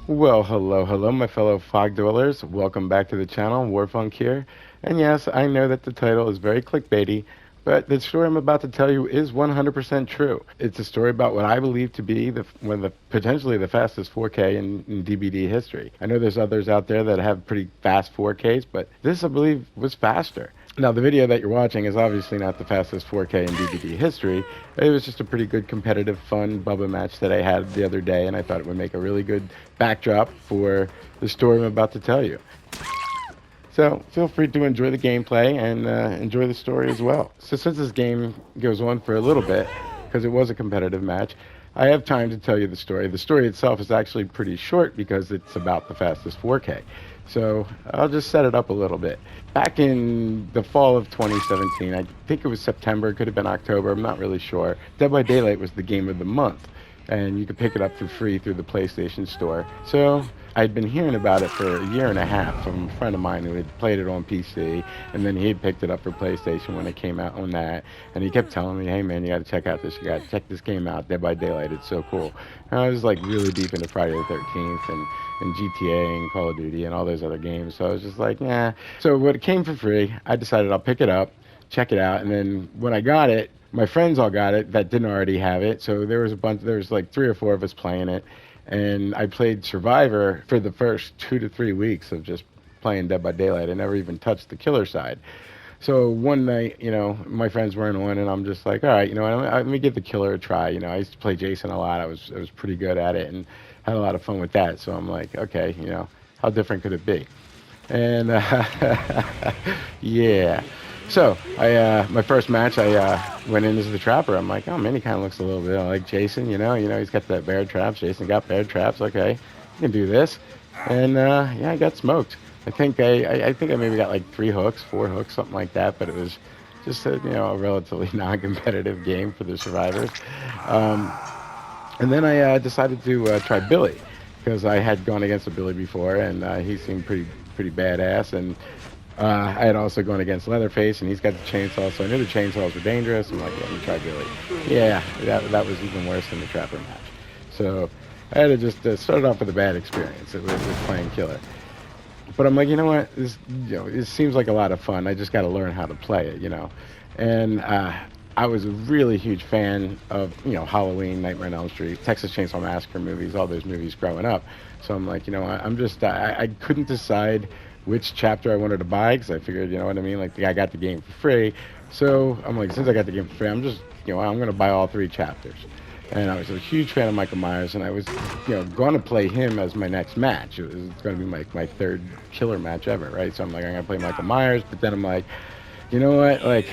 Well, hello, my fellow fog dwellers. Welcome back to the channel. Warfunk here. And yes, I know that the title is very clickbaity, but the story I'm about to tell you is 100% true. It's a story about what I believe to be one of the potentially the fastest 4K in DVD history. I know there's others out there that have pretty fast 4Ks, but this I believe was faster. Now, the video that you're watching is obviously not the fastest 4K in DVD history. It was just a pretty good competitive, fun Bubba match that I had the other day, and I thought it would make a really good backdrop for the story I'm about to tell you. So feel free to enjoy the gameplay and enjoy the story as well. So since this game goes on for a little bit, because it was a competitive match, I have time to tell you the story. The story itself is actually pretty short because it's about the fastest 4K. So I'll just set it up a little bit. Back in the fall of 2017, I think it was September, it could have been October, I'm not really sure. Dead by Daylight was the game of the month, and you could pick it up for free through the PlayStation Store. So I'd been hearing about it for a year and a half from a friend of mine who had played it on PC, and then he had picked it up for PlayStation when it came out on that, and he kept telling me, "Hey man, you got to check out this. You got to check this game out, Dead by Daylight. It's so cool." And I was like really deep into Friday the 13th and GTA and Call of Duty and all those other games, so I was just like, yeah. So when it came for free, I decided I'll pick it up, check it out, and then when I got it, my friends all got it that didn't already have it. So there was like three or four of us playing it, and I played Survivor for the first 2 to 3 weeks of just playing Dead by Daylight. I never even touched the killer side. So one night, my friends weren't on, and I'm just like, all right, let me give the killer a try. I used to play Jason a lot. I was pretty good at it, and had a lot of fun with that. So I'm like, okay, how different could it be? And yeah. So my first match, I went in as the trapper. I'm like, oh man, he kind of looks a little bit like Jason. He's got that bear traps. Jason got bear traps. Okay, I can do this. And yeah, I got smoked. I think I maybe got like 3 hooks, 4 hooks, something like that. But it was just a relatively non-competitive game for the survivors. Um, and then I decided to try Billy because I had gone against a Billy before, and he seemed pretty badass. And I had also gone against Leatherface, and he's got the chainsaw, so I knew the chainsaws were dangerous. I'm like, yeah, let me try Billy. Yeah, that was even worse than the Trapper match. So I had to just start off with a bad experience with playing Killer. But I'm like, you know what? It seems like a lot of fun. I just got to learn how to play it. And I was a really huge fan of, Halloween, Nightmare on Elm Street, Texas Chainsaw Massacre movies, all those movies growing up. So I'm like, I couldn't decide which chapter I wanted to buy because I figured, you know what I mean? Like, I got the game for free. So I'm like, since I got the game for free, I'm just, I'm going to buy all 3 chapters. And I was a huge fan of Michael Myers, and I was, going to play him as my next match. It was going to be my third killer match ever, right? So I'm like, I'm going to play Michael Myers, but then I'm like, you know what? Like,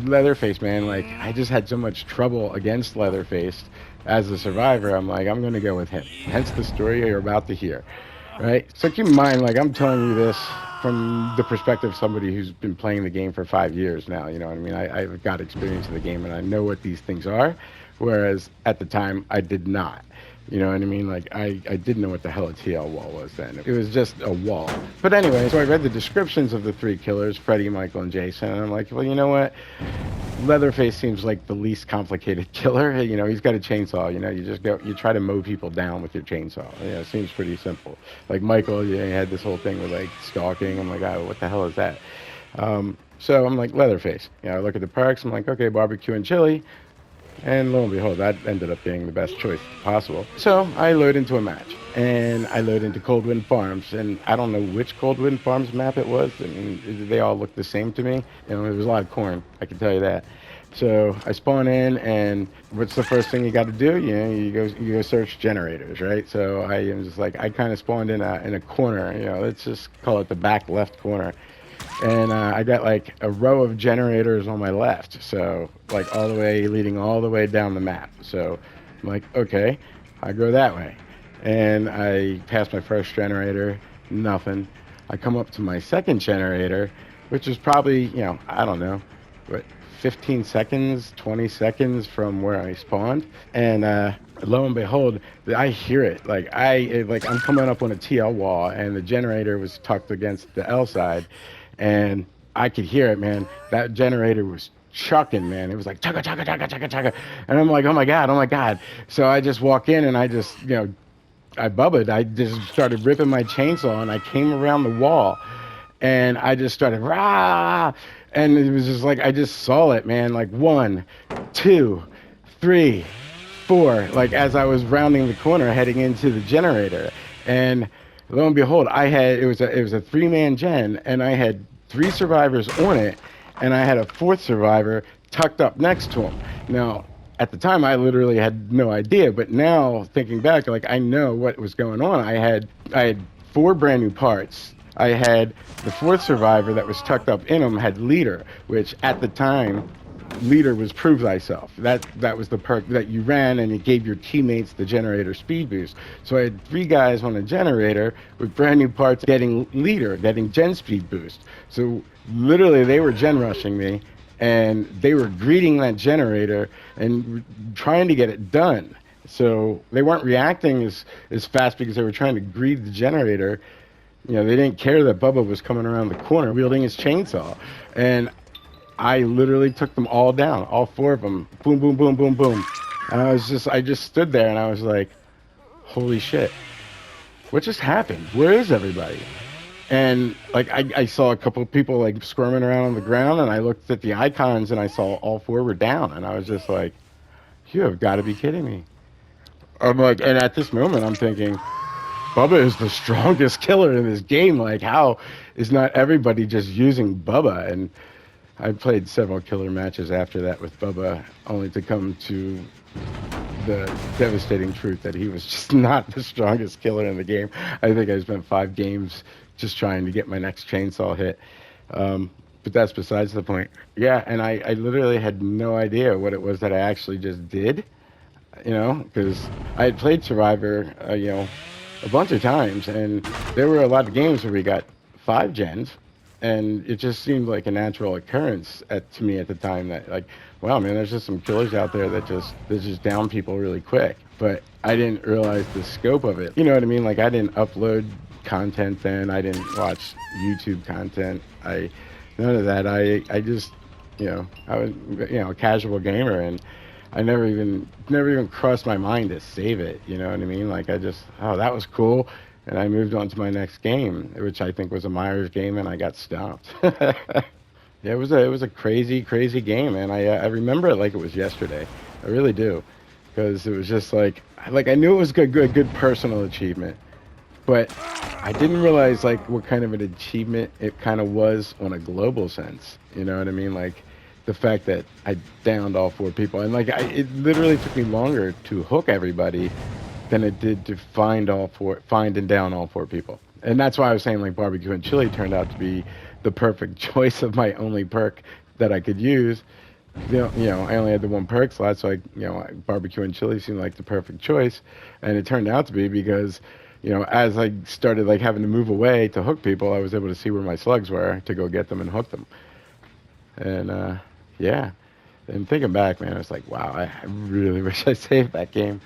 Leatherface, man, like, I just had so much trouble against Leatherface as a survivor. I'm like, I'm going to go with him. Hence the story you're about to hear, right? So keep in mind, like, I'm telling you this from the perspective of somebody who's been playing the game for 5 years now. You know what I mean? I've got experience in the game, and I know what these things are, whereas at the time, I did not. You know what I mean? Like, I didn't know what the hell a TL wall was then. It was just a wall. But anyway, so I read the descriptions of the 3 killers, Freddy, Michael, and Jason, and I'm like, well, you know what? Leatherface seems like the least complicated killer. He's got a chainsaw. You just go, you try to mow people down with your chainsaw. It seems pretty simple. Like Michael, he had this whole thing with like stalking. I'm like, oh, what the hell is that? So I'm like, Leatherface. I look at the perks. I'm like, okay, barbecue and chili. And lo and behold, that ended up being the best choice possible. So I load into a match, and I load into Coldwind Farms, and I don't know which Coldwind Farms map it was. I mean, they all looked the same to me. There was a lot of corn, I can tell you that. So I spawn in, and what's the first thing you got to do? You go search generators, right? So I am just like, I kind of spawned in a corner. Let's just call it the back left corner, and I got like a row of generators on my left, so like leading all the way down the map. So I'm like, okay, I go that way, and I pass my first generator, nothing. I come up to my second generator, which is probably, I don't know, what, 15 seconds, 20 seconds from where I spawned, and lo and behold, I hear it. Like I'm coming up on a TL wall, and the generator was tucked against the L side, and I could hear it, man. That generator was chucking, man. It was like chugga chugga chugga chugga chugga, and I'm like, oh my god, oh my god. So I just walk in, and I just I bubbled. I just started ripping my chainsaw, and I came around the wall, and I just started rah, and it was just like I just saw it, man. Like one, two, three, four. Like as I was rounding the corner, heading into the generator, and lo and behold, it was a three-man gen, and I had three survivors on it, and I had a fourth survivor tucked up next to him. Now, at the time, I literally had no idea, but now thinking back, like I know what was going on. I had four brand new parts. I had the fourth survivor that was tucked up in him had leader, which at the time leader was prove thyself. That was the perk that you ran, and it gave your teammates the generator speed boost. So I had three guys on a generator with brand new parts getting leader, getting gen speed boost. So literally they were gen rushing me, and they were greeting that generator and trying to get it done. So they weren't reacting as fast because they were trying to greet the generator. They didn't care that Bubba was coming around the corner wielding his chainsaw. And I literally took them all down, all four of them. Boom, boom, boom, boom, boom. And I just stood there and I was like, holy shit, what just happened? Where is everybody? And like, I saw a couple of people like squirming around on the ground, and I looked at the icons and I saw all four were down. And I was just like, you have got to be kidding me. I'm like, and at this moment, I'm thinking, Bubba is the strongest killer in this game. Like, how is not everybody just using Bubba? And I played several killer matches after that with Bubba, only to come to the devastating truth that he was just not the strongest killer in the game. I think I spent 5 games just trying to get my next chainsaw hit. But that's besides the point. Yeah, and I literally had no idea what it was that I actually just did, because I had played Survivor, a bunch of times, and there were a lot of games where we got 5 gens, and it just seemed like a natural occurrence to me at the time that, like, wow, man, there's just some killers out there that just down people really quick. But I didn't realize the scope of it. You know what I mean? Like, I didn't upload content then. I didn't watch YouTube content. None of that. I just, I was, a casual gamer, and I never even crossed my mind to save it. You know what I mean? Like, oh, that was cool. And I moved on to my next game, which I think was a Myers game, and I got stopped. Yeah, it was a crazy, crazy game, man. I remember it like it was yesterday. I really do, because it was just like I knew it was good personal achievement, but I didn't realize like what kind of an achievement it kind of was on a global sense. You know what I mean? Like the fact that I downed all 4 people, and like it literally took me longer to hook everybody than it did to find and down all 4 people. And that's why I was saying like barbecue and chili turned out to be the perfect choice of my only perk that I could use. I only had the 1 perk slot, so barbecue and chili seemed like the perfect choice, and it turned out to be because, as I started like having to move away to hook people, I was able to see where my slugs were to go get them and hook them. And yeah, and thinking back, man, it's like, wow, I really wish I saved that game.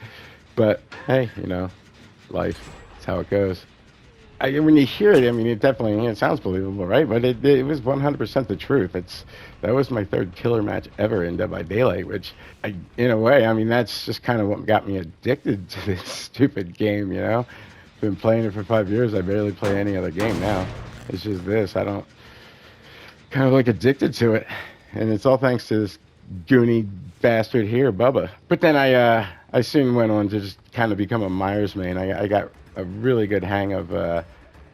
But hey, life. It's how it goes. When you hear it, I mean, it definitely it sounds believable, right? But it was 100% the truth. That was my 3rd killer match ever in Dead by Daylight, which, in a way, I mean, that's just kind of what got me addicted to this stupid game. Been playing it for 5 years. I barely play any other game now. It's just this. I don't kind of like addicted to it, and it's all thanks to this goony bastard here, Bubba. But then I soon went on to just kind of become a Myers main. I got a really good hang of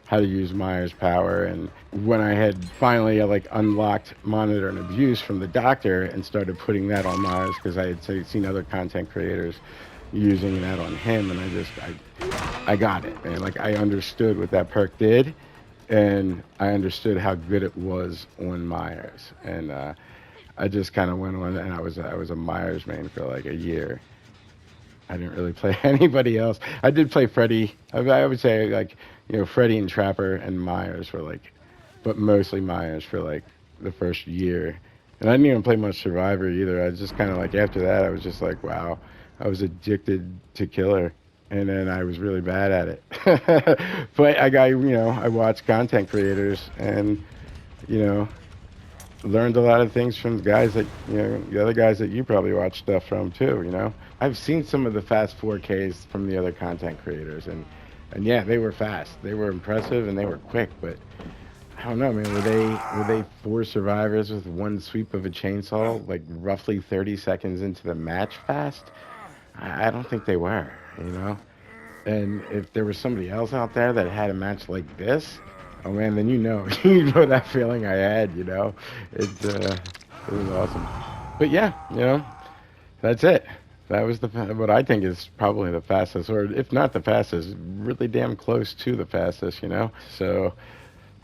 how to use Myers power, and when I had finally like unlocked monitor and abuse from the doctor and started putting that on Myers, because I had seen other content creators using that on him, and I got it, and like I understood what that perk did, and I understood how good it was on Myers, and I just kind of went on, and I was a Myers main for like a year. I didn't really play anybody else. I did play Freddy. I would say like, Freddy and Trapper and Myers for like, but mostly Myers for like the first year. And I didn't even play much Survivor either. I was just kind of like, after that, I was just like, wow, I was addicted to killer. And then I was really bad at it. But I watch content creators, and, Learned a lot of things from the guys that the other guys that you probably watch stuff from too. I've seen some of the fast 4Ks from the other content creators, and yeah, they were fast, they were impressive, and they were quick. But I don't know, man. Were they four survivors with one sweep of a chainsaw, like roughly 30 seconds into the match fast? I don't think they were. You know. And if there was somebody else out there that had a match like this, oh man, then you know that feeling I had. It was awesome. But yeah, that's it. That was what I think is probably the fastest, or if not the fastest, really damn close to the fastest. So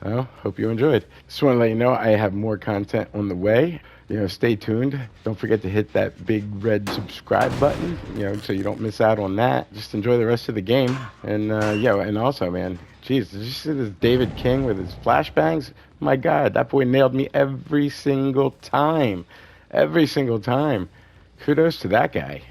well, hope you enjoyed. Just want to let you know I have more content on the way. Stay tuned. Don't forget to hit that big red subscribe button, so you don't miss out on that. Just enjoy the rest of the game. And yeah, and also, man, jeez, did you see this David King with his flashbangs? My God, that boy nailed me every single time. Every single time. Kudos to that guy.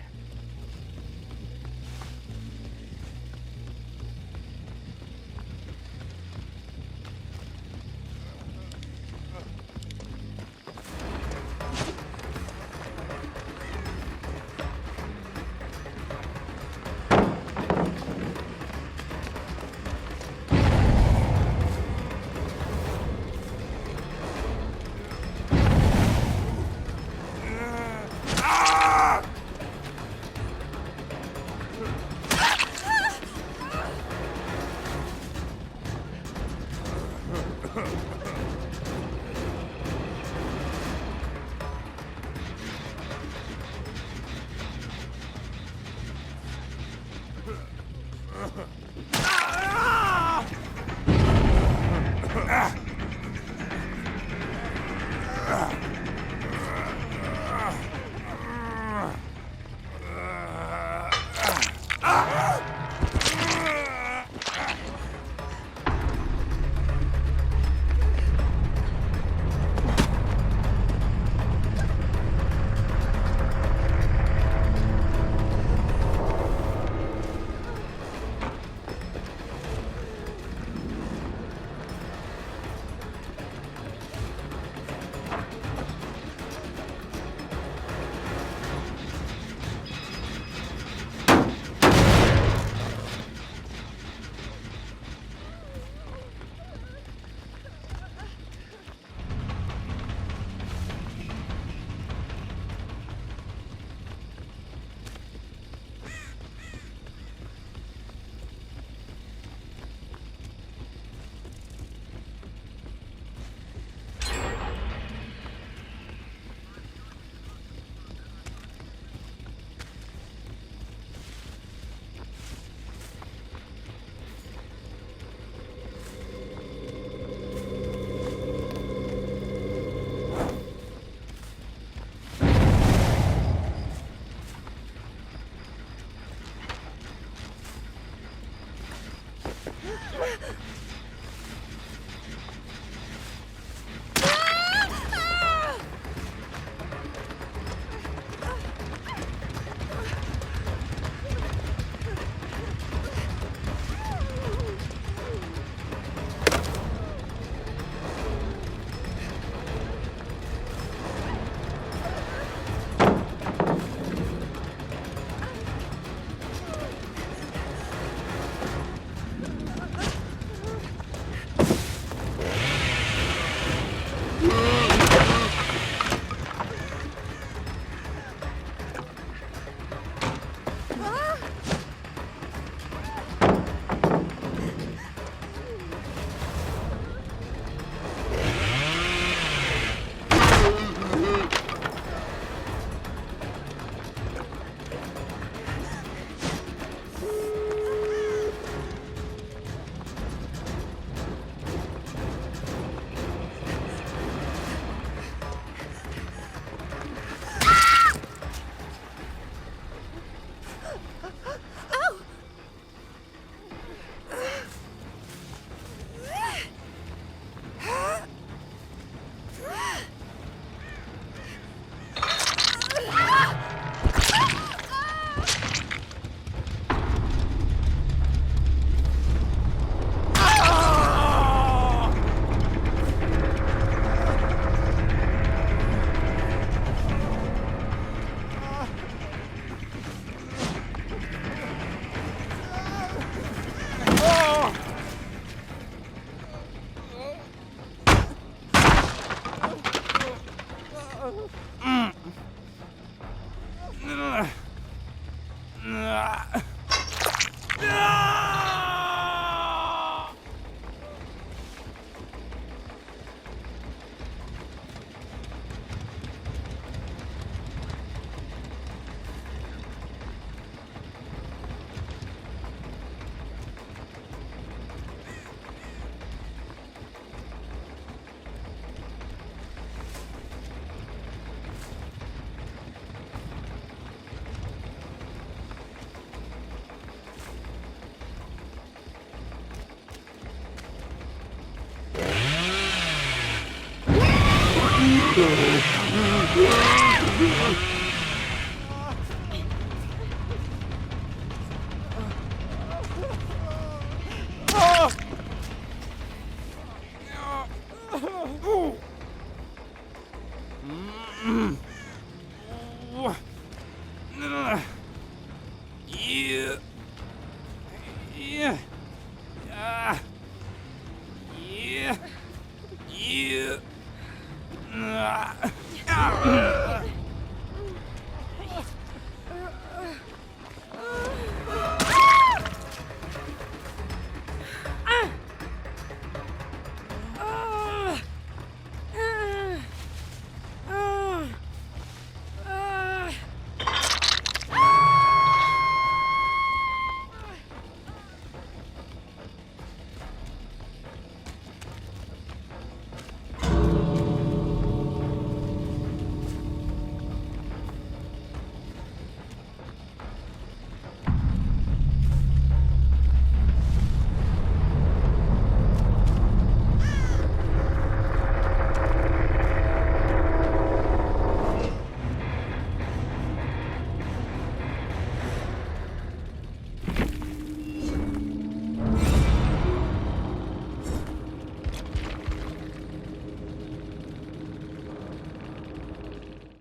Yeah. Yeah.